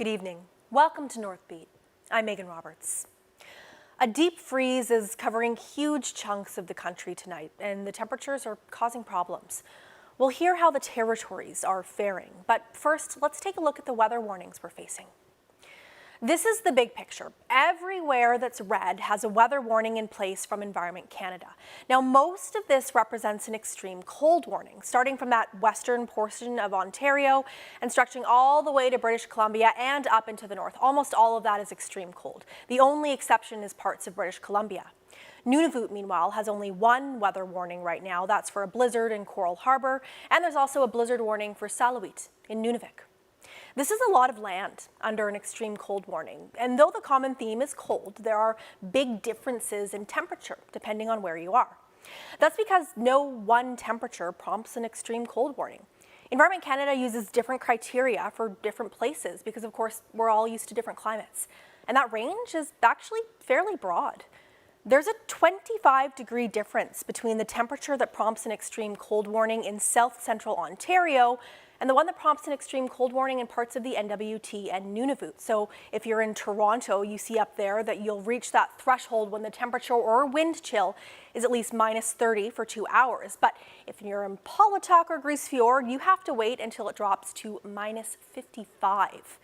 Good evening. Welcome to Northbeat. I'm Megan Roberts. A deep freeze is covering huge chunks of the country tonight, and the temperatures are causing problems. We'll hear how the territories are faring, but first, let's take a look at the weather warnings we're facing. This is the big picture. Everywhere that's red has a weather warning in place from Environment Canada. Now, most of this represents an extreme cold warning, starting from that western portion of Ontario and stretching all the way to British Columbia and up into the north. Almost all of that is extreme cold. The only exception is parts of British Columbia. Nunavut, meanwhile, has only one weather warning right now. That's for a blizzard in Coral Harbour, and there's also a blizzard warning for Saluit in Nunavik. This is a lot of land under an extreme cold warning, and though the common theme is cold, there are big differences in temperature depending on where you are. That's because no one temperature prompts an extreme cold warning. Environment Canada uses different criteria for different places because, of course, we're all used to different climates, and that range is actually fairly broad. There's a 25-degree difference between the temperature that prompts an extreme cold warning in south-central Ontario and the one that prompts an extreme cold warning in parts of the NWT and Nunavut. So if you're in Toronto, you see up there that you'll reach that threshold when the temperature or wind chill is at least -30 for 2 hours. But if you're in Paulatuk or Grise Fiord, you have to wait until it drops to -55.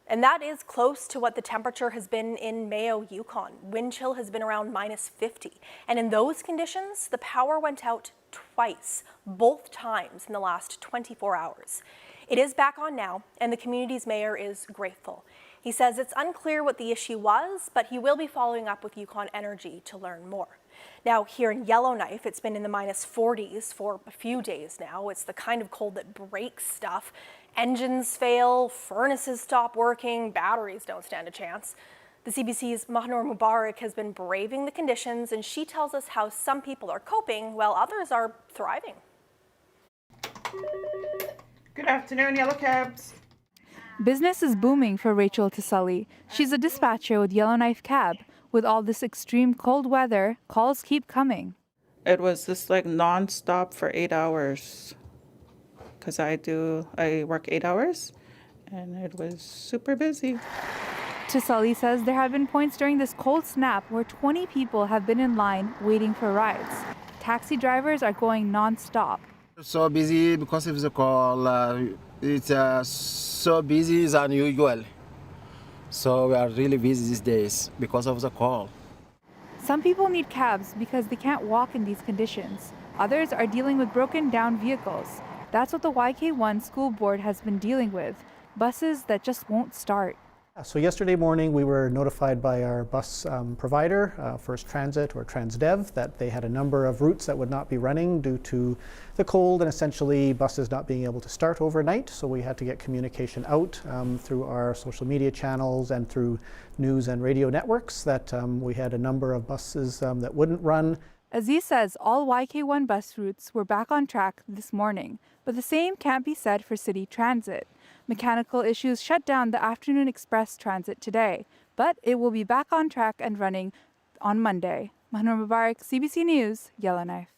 And that is close to what the temperature has been in Mayo, Yukon. Wind chill has been around -50. And in those conditions, the power went out twice, both times in the last 24 hours. It is back on now, and the community's mayor is grateful. He says it's unclear what the issue was, but he will be following up with Yukon Energy to learn more. Now, here in Yellowknife, it's been in the -40s for a few days now. It's the kind of cold that breaks stuff. Engines fail, furnaces stop working, batteries don't stand a chance. The CBC's Mahnur Mubarak has been braving the conditions, and she tells us how some people are coping while others are thriving. Good afternoon, Yellow Cabs. Business is booming for Rachel Tasully. She's a dispatcher with Yellowknife Cab. With all this extreme cold weather, calls keep coming. It was just like non-stop for 8 hours because I work 8 hours and it was super busy. Tasully says there have been points during this cold snap where 20 people have been in line waiting for rides. Taxi drivers are going non-stop. So busy because of the call. It's so busy is unusual. So we are really busy these days because of the call. Some people need cabs because they can't walk in these conditions. Others are dealing with broken down vehicles. That's what the YK1 school board has been dealing with. Buses that just won't start. So yesterday morning we were notified by our bus provider, First Transit or Transdev, that they had a number of routes that would not be running due to the cold and essentially buses not being able to start overnight. So we had to get communication out through our social media channels and through news and radio networks that we had a number of buses that wouldn't run. Aziz says all YK1 bus routes were back on track this morning, but the same can't be said for City Transit. Mechanical issues shut down the afternoon express transit today, but it will be back on track and running on Monday. Mahnur Mubarak, CBC News, Yellowknife.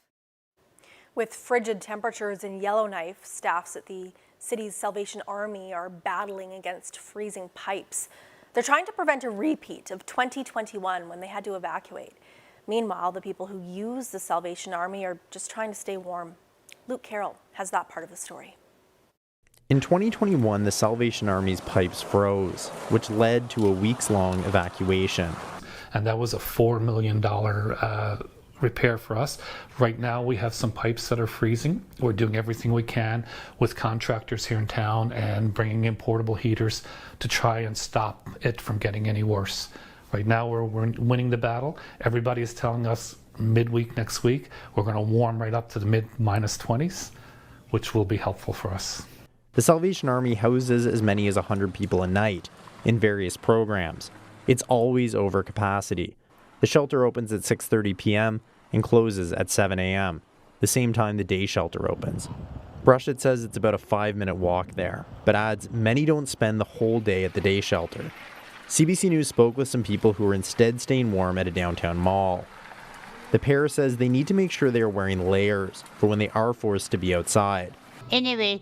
With frigid temperatures in Yellowknife, staffs at the city's Salvation Army are battling against freezing pipes. They're trying to prevent a repeat of 2021 when they had to evacuate. Meanwhile, the people who use the Salvation Army are just trying to stay warm. Luke Carroll has that part of the story. In 2021, the Salvation Army's pipes froze, which led to a weeks-long evacuation. And that was a $4 million repair for us. Right now, we have some pipes that are freezing. We're doing everything we can with contractors here in town and bringing in portable heaters to try and stop it from getting any worse. Right now, we're winning the battle. Everybody is telling us midweek next week, we're going to warm right up to the mid-20s, which will be helpful for us. The Salvation Army houses as many as 100 people a night in various programs. It's always over capacity. The shelter opens at 6:30 p.m. and closes at 7 a.m., the same time the day shelter opens. Brushet says it's about a 5-minute walk there, but adds many don't spend the whole day at the day shelter. CBC News spoke with some people who are instead staying warm at a downtown mall. The pair says they need to make sure they are wearing layers for when they are forced to be outside. Anyway,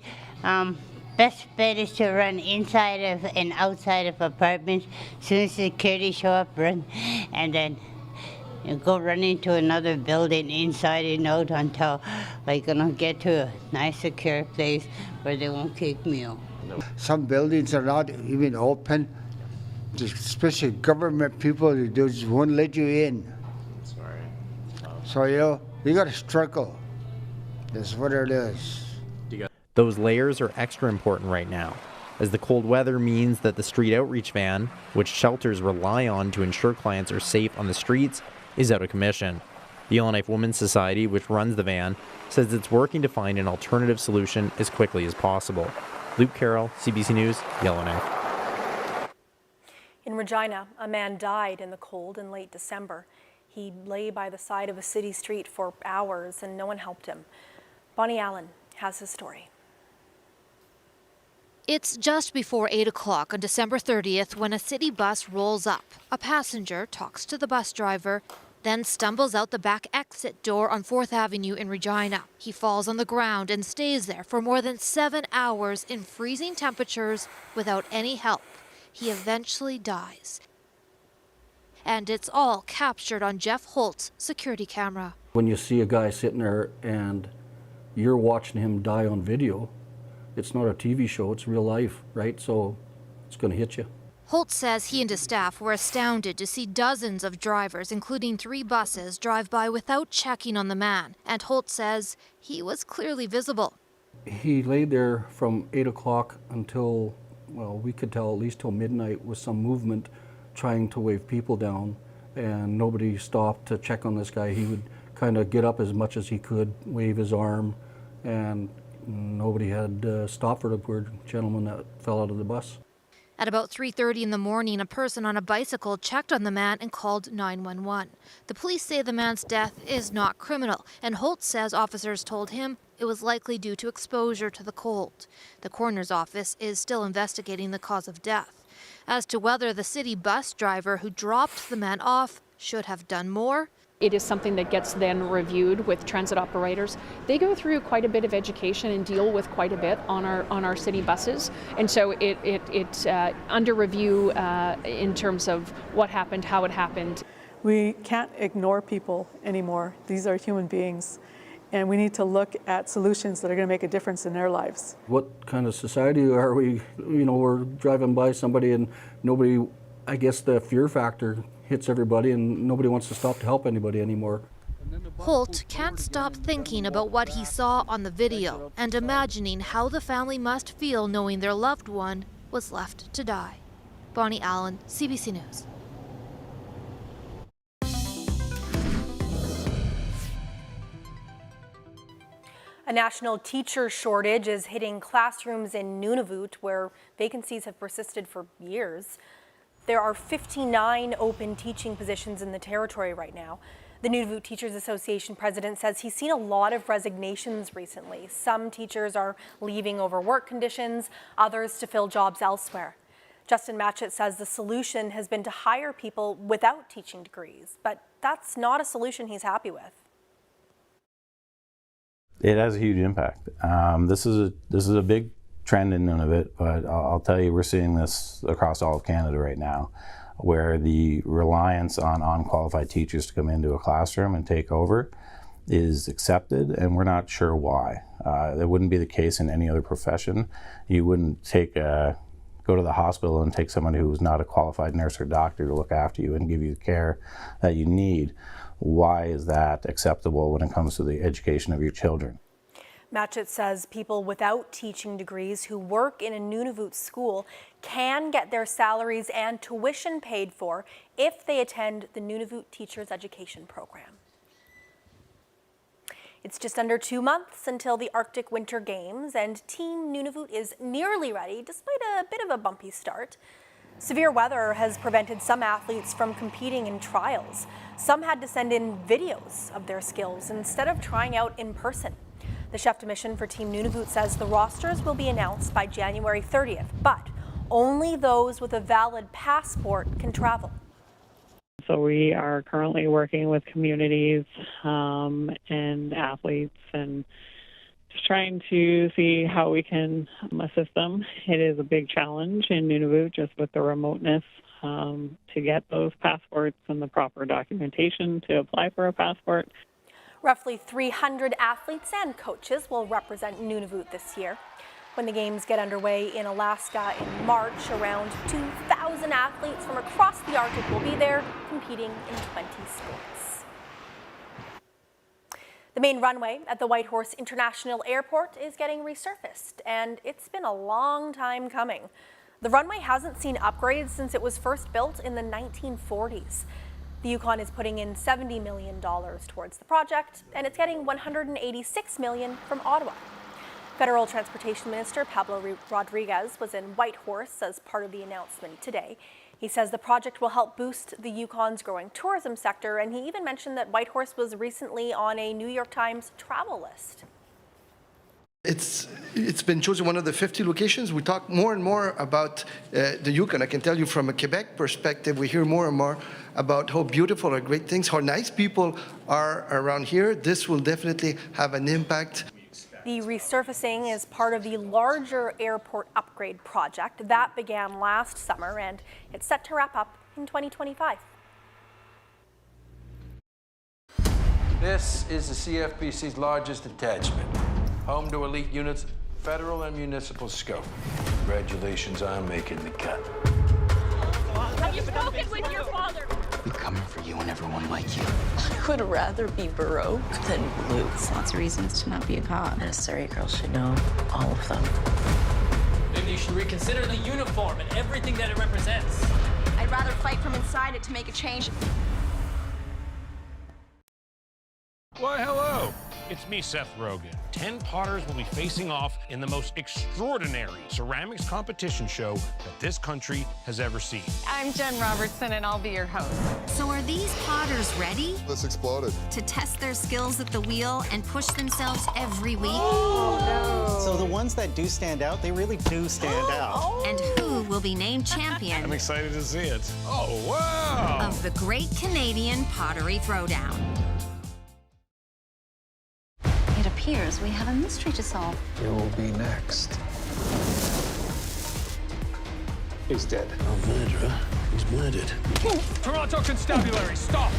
Best bet is to run inside of and outside of apartments. Soon as security show up, run, and then you go run into another building inside and out until get to a nice secure place where they won't kick me out. Some buildings are not even open, especially government people, they just won't let you in. Sorry. So, you got to struggle. That's what it is. Those layers are extra important right now, as the cold weather means that the street outreach van, which shelters rely on to ensure clients are safe on the streets, is out of commission. The Yellowknife Women's Society, which runs the van, says it's working to find an alternative solution as quickly as possible. Luke Carroll, CBC News, Yellowknife. In Regina, a man died in the cold in late December. He lay by the side of a city street for hours and no one helped him. Bonnie Allen has his story. It's just before 8 o'clock on December 30th when a city bus rolls up. A passenger talks to the bus driver, then stumbles out the back exit door on 4th Avenue in Regina. He falls on the ground and stays there for more than 7 hours in freezing temperatures without any help. He eventually dies. And it's all captured on Jeff Holt's security camera. When you see a guy sitting there and you're watching him die on video, it's not a TV show, it's real life, right? So it's going to hit you. Holt says he and his staff were astounded to see dozens of drivers, including 3 buses, drive by without checking on the man. And Holt says he was clearly visible. He lay there from 8 o'clock until, well, we could tell at least till midnight with some movement trying to wave people down, and nobody stopped to check on this guy. He would kind of get up as much as he could, wave his arm, and nobody had stopped for the poor gentleman that fell out of the bus. At about 3:30 in the morning, a person on a bicycle checked on the man and called 911. The police say the man's death is not criminal, and Holt says officers told him it was likely due to exposure to the cold. The coroner's office is still investigating the cause of death. As to whether the city bus driver who dropped the man off should have done more, it is something that gets then reviewed with transit operators. They go through quite a bit of education and deal with quite a bit on our city buses, and so it's under review in terms of what happened, how it happened. We can't ignore people anymore. These are human beings, and we need to look at solutions that are going to make a difference in their lives. What kind of society are we? We're driving by somebody and nobody, I guess the fear factor hits everybody and nobody wants to stop to help anybody anymore. Holt can't stop thinking about what he saw on the video and imagining how the family must feel knowing their loved one was left to die. Bonnie Allen, CBC News. A national teacher shortage is hitting classrooms in Nunavut, where vacancies have persisted for years. There are 59 open teaching positions in the territory right now. The Nunavut Teachers Association president says he's seen a lot of resignations recently. Some teachers are leaving over work conditions, others to fill jobs elsewhere. Justin Matchett says the solution has been to hire people without teaching degrees, but that's not a solution he's happy with. It has a huge impact. This is a big trend in Nunavut, but I'll tell you, we're seeing this across all of Canada right now, where the reliance on unqualified teachers to come into a classroom and take over is accepted, and we're not sure why. That wouldn't be the case in any other profession. You wouldn't go to the hospital and take someone who's not a qualified nurse or doctor to look after you and give you the care that you need. Why is that acceptable when it comes to the education of your children? Matchett says people without teaching degrees who work in a Nunavut school can get their salaries and tuition paid for if they attend the Nunavut Teachers Education Program. It's just under 2 months until the Arctic Winter Games, and Team Nunavut is nearly ready despite a bit of a bumpy start. Severe weather has prevented some athletes from competing in trials. Some had to send in videos of their skills instead of trying out in person. The chef de mission for Team Nunavut says the rosters will be announced by January 30th, but only those with a valid passport can travel. So we are currently working with communities and athletes and trying to see how we can assist them. It is a big challenge in Nunavut just with the remoteness to get those passports and the proper documentation to apply for a passport. Roughly 300 athletes and coaches will represent Nunavut this year. When the games get underway in Alaska in March, around 2,000 athletes from across the Arctic will be there competing in 20 sports. The main runway at the Whitehorse International Airport is getting resurfaced, and it's been a long time coming. The runway hasn't seen upgrades since it was first built in the 1940s. The Yukon is putting in $70 million towards the project, and it's getting $186 million from Ottawa. Federal Transportation Minister Pablo Rodriguez was in Whitehorse as part of the announcement today. He says the project will help boost the Yukon's growing tourism sector, and he even mentioned that Whitehorse was recently on a New York Times travel list. It's been chosen one of the 50 locations. We talk more and more about the Yukon. I can tell you from a Quebec perspective, we hear more and more about how beautiful or great things, how nice people are around here. This will definitely have an impact. The resurfacing is part of the larger airport upgrade project that began last summer, and it's set to wrap up in 2025. This is the CFBC's largest attachment, home to elite units, federal and municipal scope. Congratulations on making the cut. Have you spoken with your father? We're coming for you and everyone like you. I would rather be broke than blue. Lots of reasons to not be a cop. And a Surrey girl should know all of them. Maybe you should reconsider the uniform and everything that it represents. I'd rather fight from inside it to make a change. Why, hello. It's me, Seth Rogen. 10 potters will be facing off in the most extraordinary ceramics competition show that this country has ever seen. I'm Jen Robertson, and I'll be your host. So are these potters ready? This exploded. To test their skills at the wheel and push themselves every week? Oh, no. So the ones that do stand out, they really do stand out. And who will be named champion? I'm excited to see it. Oh, wow! Of the Great Canadian Pottery Throwdown. It appears we have a mystery to solve. You'll be next. He's dead. No murderer. He's murdered. Toronto Constabulary, stop!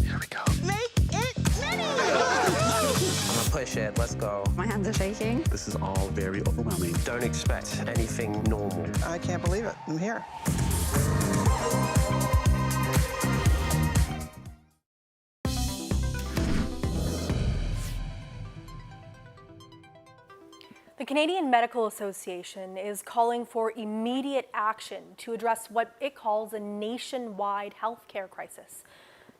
Here we go. Make it mini! I'm gonna push it. Let's go. My hands are shaking. This is all very overwhelming. Don't expect anything normal. I can't believe it. I'm here. The Canadian Medical Association is calling for immediate action to address what it calls a nationwide healthcare crisis.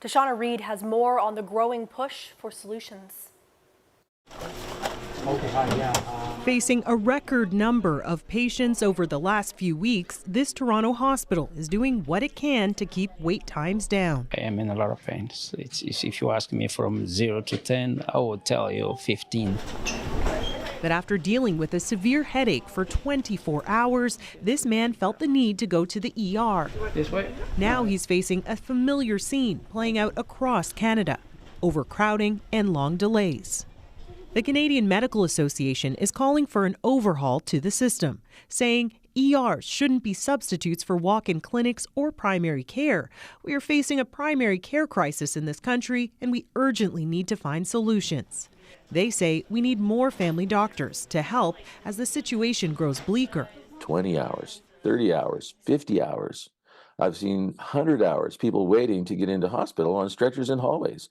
Tashana Reid has more on the growing push for solutions. Facing a record number of patients over the last few weeks, this Toronto hospital is doing what it can to keep wait times down. I am in a lot of pain. If you ask me from 0 to 10, I would tell you 15. But after dealing with a severe headache for 24 hours, this man felt the need to go to the ER. This way. Now he's facing a familiar scene playing out across Canada, overcrowding and long delays. The Canadian Medical Association is calling for an overhaul to the system, saying ERs shouldn't be substitutes for walk-in clinics or primary care. We are facing a primary care crisis in this country, and we urgently need to find solutions. They say we need more family doctors to help as the situation grows bleaker. 20 hours, 30 hours, 50 hours. I've seen 100 hours, people waiting to get into hospital on stretchers in hallways.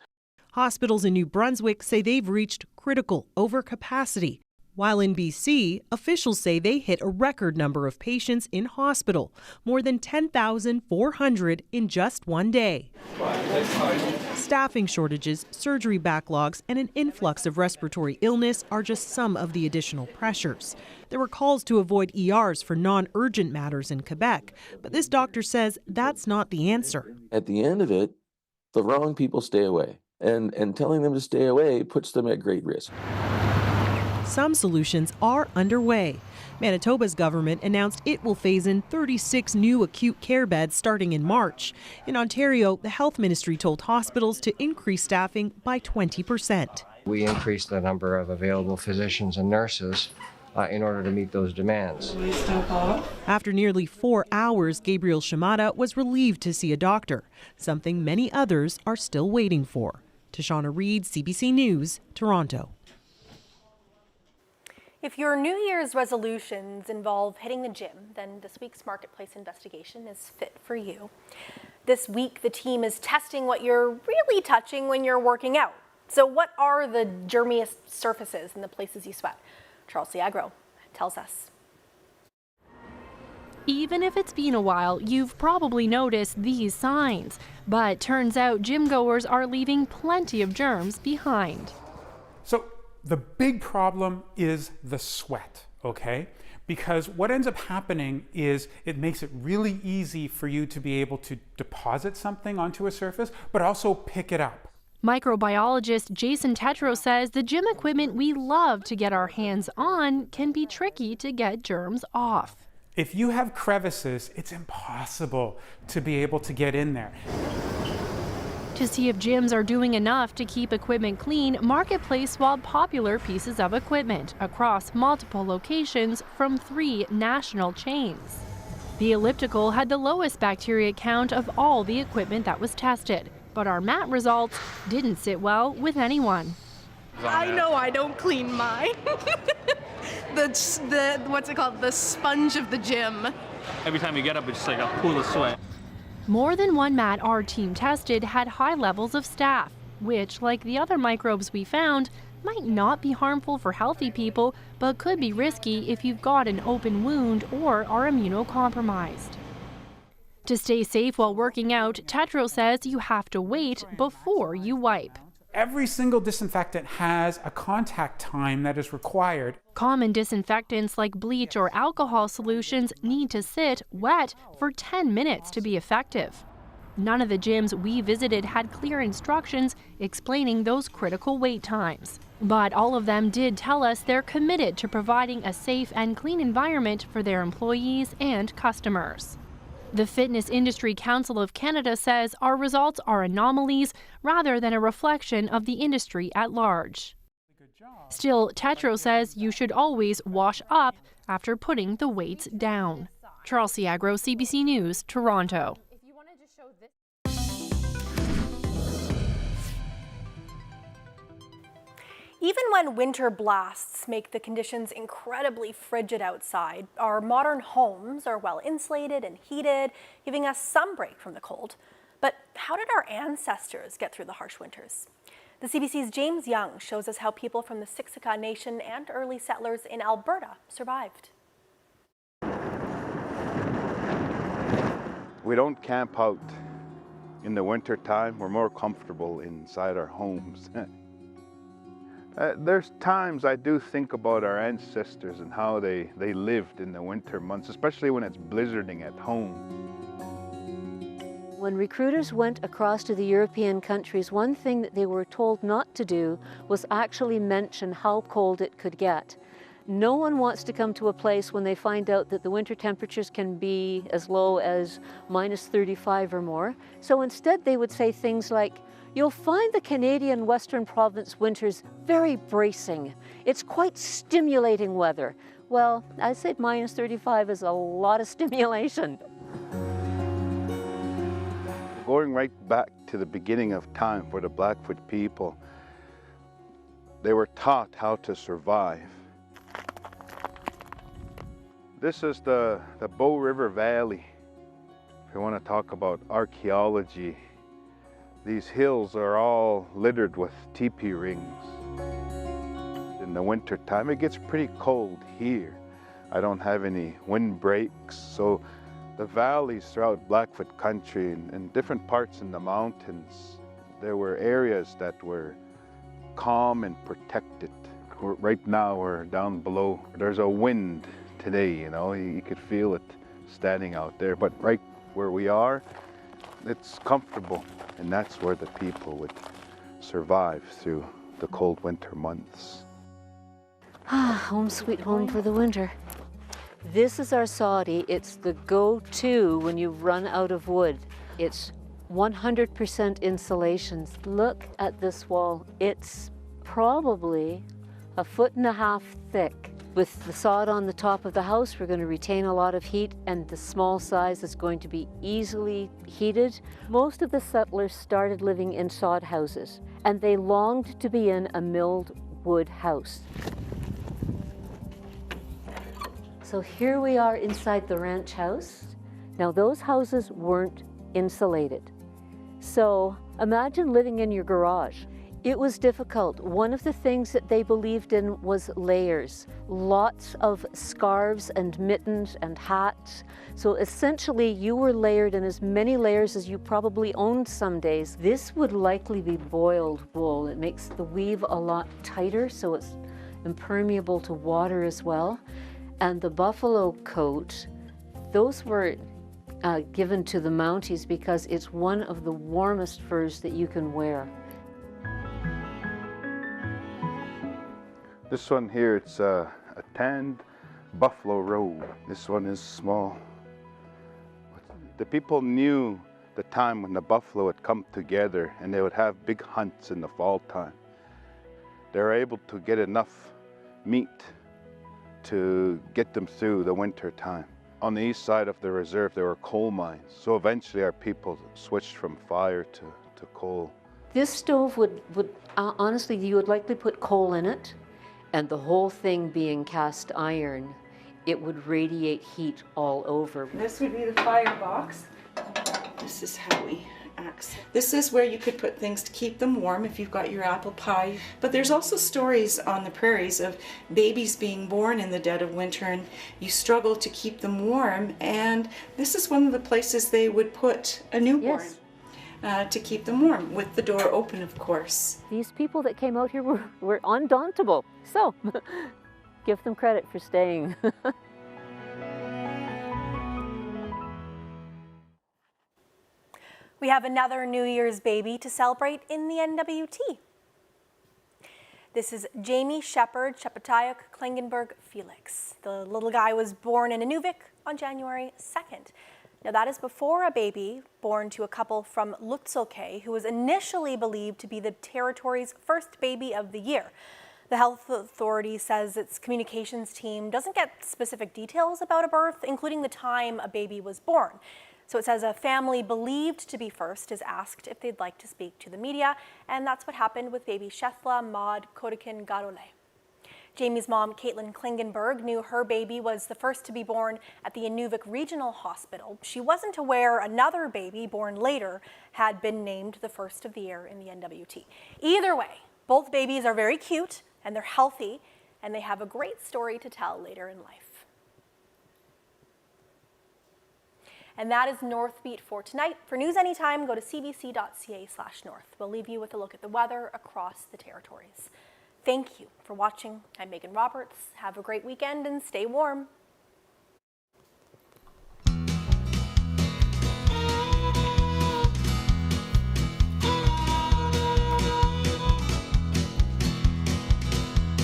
Hospitals in New Brunswick say they've reached critical overcapacity, while in BC, officials say they hit a record number of patients in hospital, more than 10,400 in just one day. Staffing shortages, surgery backlogs, and an influx of respiratory illness are just some of the additional pressures. There were calls to avoid ERs for non-urgent matters in Quebec, but this doctor says that's not the answer. At the end of it, the wrong people stay away, and telling them to stay away puts them at great risk. Some solutions are underway. Manitoba's government announced it will phase in 36 new acute care beds starting in March. In Ontario, the health ministry told hospitals to increase staffing by 20%. We increased the number of available physicians and nurses in order to meet those demands. After nearly 4 hours, Gabriel Shimada was relieved to see a doctor, something many others are still waiting for. Tashana Reid, CBC News, Toronto. If your New Year's resolutions involve hitting the gym, then this week's Marketplace investigation is fit for you. This week, the team is testing what you're really touching when you're working out. So what are the germiest surfaces in the places you sweat? Charles Ciagro tells us. Even if it's been a while, you've probably noticed these signs. But turns out gym goers are leaving plenty of germs behind. So the big problem is the sweat, okay? Because what ends up happening is it makes it really easy for you to be able to deposit something onto a surface, but also pick it up. Microbiologist Jason Tetro says the gym equipment we love to get our hands on can be tricky to get germs off. If you have crevices, it's impossible to be able to get in there. To see if gyms are doing enough to keep equipment clean, Marketplace swab popular pieces of equipment across multiple locations from 3 national chains. The elliptical had the lowest bacteria count of all the equipment that was tested, but our mat results didn't sit well with anyone. I know I don't clean mine. the what's it called? The sponge of the gym. Every time you get up, it's just like a pool of sweat. More than one mat our team tested had high levels of staph, which, like the other microbes we found, might not be harmful for healthy people, but could be risky if you've got an open wound or are immunocompromised. To stay safe while working out, Tetro says you have to wait before you wipe. Every single disinfectant has a contact time that is required. Common disinfectants like bleach or alcohol solutions need to sit wet for 10 minutes to be effective. None of the gyms we visited had clear instructions explaining those critical wait times. But all of them did tell us they're committed to providing a safe and clean environment for their employees and customers. The Fitness Industry Council of Canada says our results are anomalies rather than a reflection of the industry at large. Still, Tetro says you should always wash up after putting the weights down. Charles Ciagro, CBC News, Toronto. Even when winter blasts make the conditions incredibly frigid outside, our modern homes are well insulated and heated, giving us some break from the cold. But how did our ancestors get through the harsh winters? The CBC's James Young shows us how people from the Siksika Nation and early settlers in Alberta survived. We don't camp out in the winter time. We're more comfortable inside our homes. There's times I do think about our ancestors and how they lived in the winter months, especially when it's blizzarding at home. When recruiters went across to the European countries, one thing that they were told not to do was actually mention how cold it could get. No one wants to come to a place when they find out that the winter temperatures can be as low as -35 or more. So instead they would say things like, "You'll find the Canadian Western Province winters very bracing. It's quite stimulating weather." Well, I said -35 is a lot of stimulation. Going right back to the beginning of time for the Blackfoot people, they were taught how to survive. This is the Bow River Valley. If you want to talk about archaeology, these hills are all littered with teepee rings. In the winter time, it gets pretty cold here. I don't have any windbreaks, so the valleys throughout Blackfoot country and different parts in the mountains, there were areas that were calm and protected. Right now we're down below. There's a wind today, you know, you could feel it standing out there, but right where we are, it's comfortable, and that's where the people would survive through the cold winter months. Ah, home sweet home for the winter. This is our soddy. It's the go-to when you run out of wood. It's 100% insulation. Look at this wall. It's probably 1.5 feet thick. With the sod on the top of the house, we're going to retain a lot of heat, and the small size is going to be easily heated. Most of the settlers started living in sod houses, and they longed to be in a milled wood house. So here we are inside the ranch house. Now those houses weren't insulated. So imagine living in your garage. It was difficult. One of the things that they believed in was layers. Lots of scarves and mittens and hats. So essentially you were layered in as many layers as you probably owned some days. This would likely be boiled wool. It makes the weave a lot tighter, so it's impermeable to water as well. And the buffalo coat, those were given to the Mounties because it's one of the warmest furs that you can wear. This one here, it's a tanned buffalo robe. This one is small. The people knew the time when the buffalo would come together and they would have big hunts in the fall time. They were able to get enough meat to get them through the winter time. On the east side of the reserve, there were coal mines. So eventually our people switched from fire to coal. This stove would honestly, you would likely put coal in it, and the whole thing being cast iron, it would radiate heat all over. This would be the firebox. This is how we access. This is where you could put things to keep them warm if you've got your apple pie. But there's also stories on the prairies of babies being born in the dead of winter and you struggle to keep them warm. And this is one of the places they would put a newborn. Yes. To keep them warm, with the door open, of course. These people that came out here were undauntable. So, give them credit for staying. We have another New Year's baby to celebrate in the NWT. This is Jamie Shepard Chepetayuk Klingenberg Felix. The little guy was born in Inuvik on January 2nd. Now that is before a baby born to a couple from Lutselk'e who was initially believed to be the territory's first baby of the year. The health authority says its communications team doesn't get specific details about a birth, including the time a baby was born. So it says a family believed to be first is asked if they'd like to speak to the media, and that's what happened with baby Shethla Maud Kodikin Garole. Jamie's mom, Caitlin Klingenberg, knew her baby was the first to be born at the Inuvik Regional Hospital. She wasn't aware another baby born later had been named the first of the year in the NWT. Either way, both babies are very cute and they're healthy, and they have a great story to tell later in life. And that is Northbeat for tonight. For news anytime, go to cbc.ca/north. We'll leave you with a look at the weather across the territories. Thank you for watching. I'm Megan Roberts. Have a great weekend and stay warm.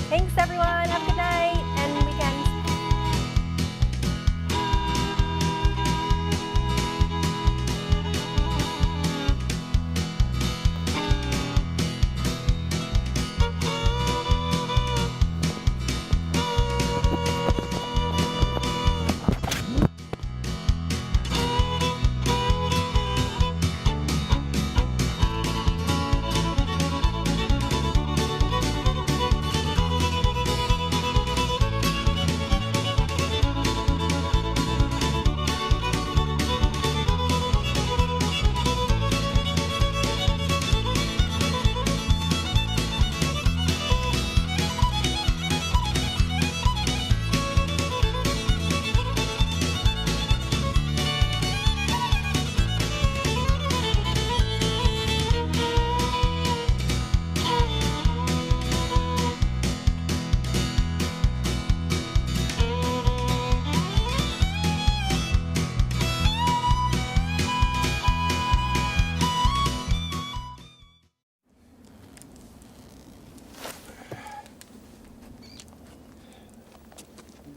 Thanks, everyone. Have a good night and weekend.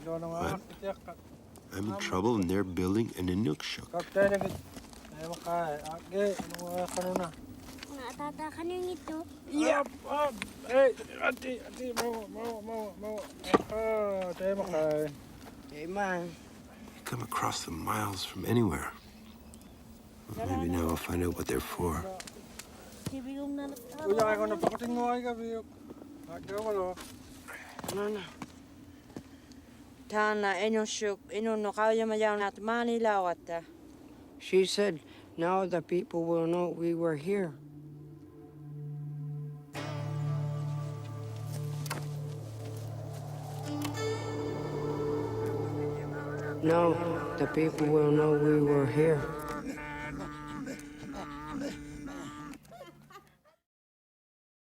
Don't know what to I'm in trouble and they're building an inukshuk. You come across them miles from anywhere. Well, maybe now I'll find out what they're for. She said, now the people will know we were here. No, the people will know we were here.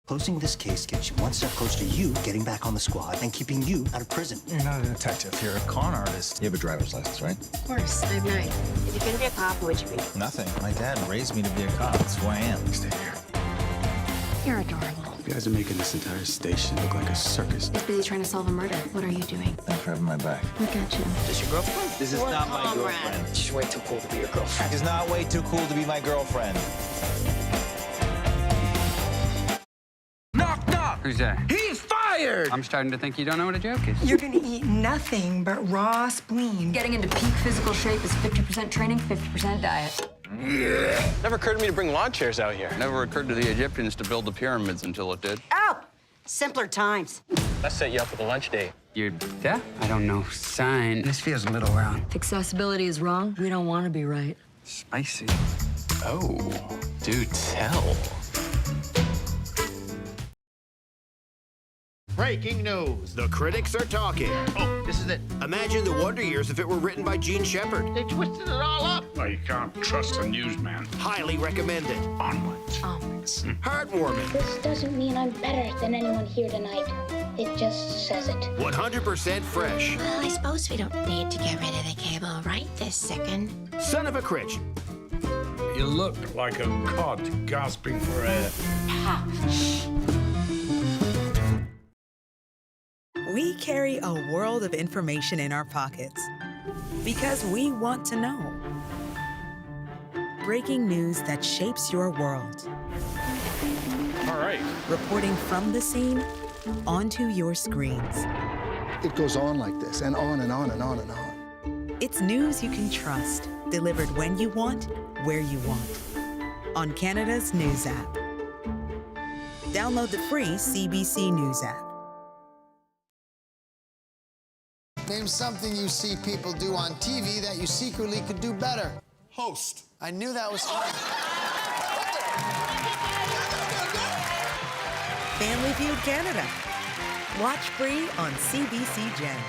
Closing this case gets you one step closer to you getting back on the squad and keeping you out of prison. You're not a detective, you're a con artist. You have a driver's license, right? Of course, I'm married. If you couldn't be a cop, what would you be? Nothing. My dad raised me to be a cop. That's who I am. Stay here. You're adorable. You guys are making this entire station look like a circus. He's busy trying to solve a murder. What are you doing? Thanks for having my back. Look at you. Is this your girlfriend? This is not my girlfriend. She's way too cool to be your girlfriend. She's not way too cool to be my girlfriend. Knock, knock! Who's that? He's fired! I'm starting to think you don't know what a joke is. You're gonna eat nothing but raw spleen. Getting into peak physical shape is 50% training, 50% diet. Never occurred to me to bring lawn chairs out here. Never occurred to the Egyptians to build the pyramids until it did. Oh! Simpler times. Let's set you up with a lunch date. You're deaf? I don't know sign. This feels a little round. If accessibility is wrong, we don't want to be right. Spicy. Oh, do tell. Breaking news. The critics are talking. Oh, this is it. Imagine the Wonder Years if it were written by Gene Shepard. They twisted it all up. Well, you can't trust a newsman. Highly recommended. Onwards. Onwards. Heartwarming. This doesn't mean I'm better than anyone here tonight. It just says it. 100% fresh. Well, I suppose we don't need to get rid of the cable right this second. Son of a Critch. You look like a cod gasping for air. We carry a world of information in our pockets because we want to know. Breaking news that shapes your world. All right. Reporting from the scene onto your screens. It goes on like this, and on and on and on and on. It's news you can trust, delivered when you want, where you want. On Canada's News app. Download the free CBC News app. Name something you see people do on TV that you secretly could do better. Host. I knew that was hard. Family Feud Canada. Watch free on CBC Gem.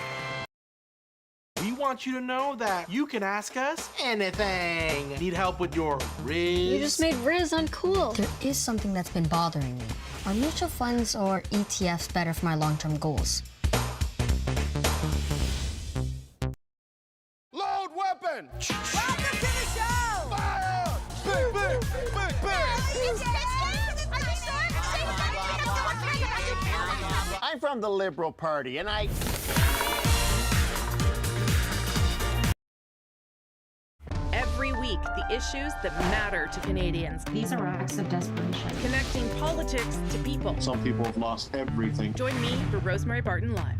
We want you to know that you can ask us anything. Need help with your Riz? You just made Riz uncool. There is something that's been bothering me. Are mutual funds or ETFs better for my long-term goals? Load weapon! Welcome to the show! Fire! Big, big, big, big! I'm from the Liberal Party, and I... Every week, the issues that matter to Canadians. These are acts of desperation. Connecting politics to people. Some people have lost everything. Join me for Rosemary Barton Live.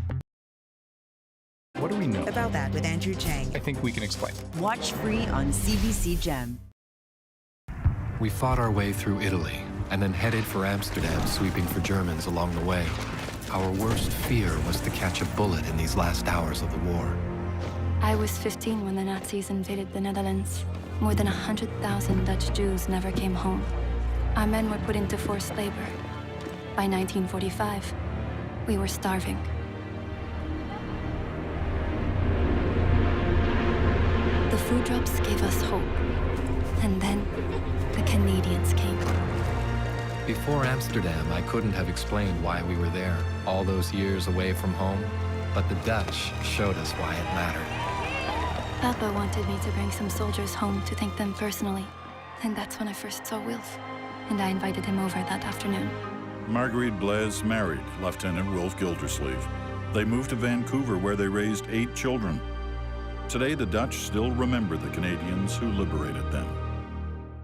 What do we know about that with Andrew Chang? I think we can explain. Watch free on CBC Gem. We fought our way through Italy and then headed for Amsterdam, sweeping for Germans along the way. Our worst fear was to catch a bullet in these last hours of the war. I was 15 when the Nazis invaded the Netherlands. More than 100,000 Dutch Jews never came home. Our men were put into forced labor. By 1945, we were starving. The food drops gave us hope. And then the Canadians came. Before Amsterdam, I couldn't have explained why we were there, all those years away from home. But the Dutch showed us why it mattered. Papa wanted me to bring some soldiers home to thank them personally. And that's when I first saw Wilf. And I invited him over that afternoon. Marguerite Blaise married Lieutenant Wilf Gildersleeve. They moved to Vancouver, where they raised 8 children. Today, the Dutch still remember the Canadians who liberated them.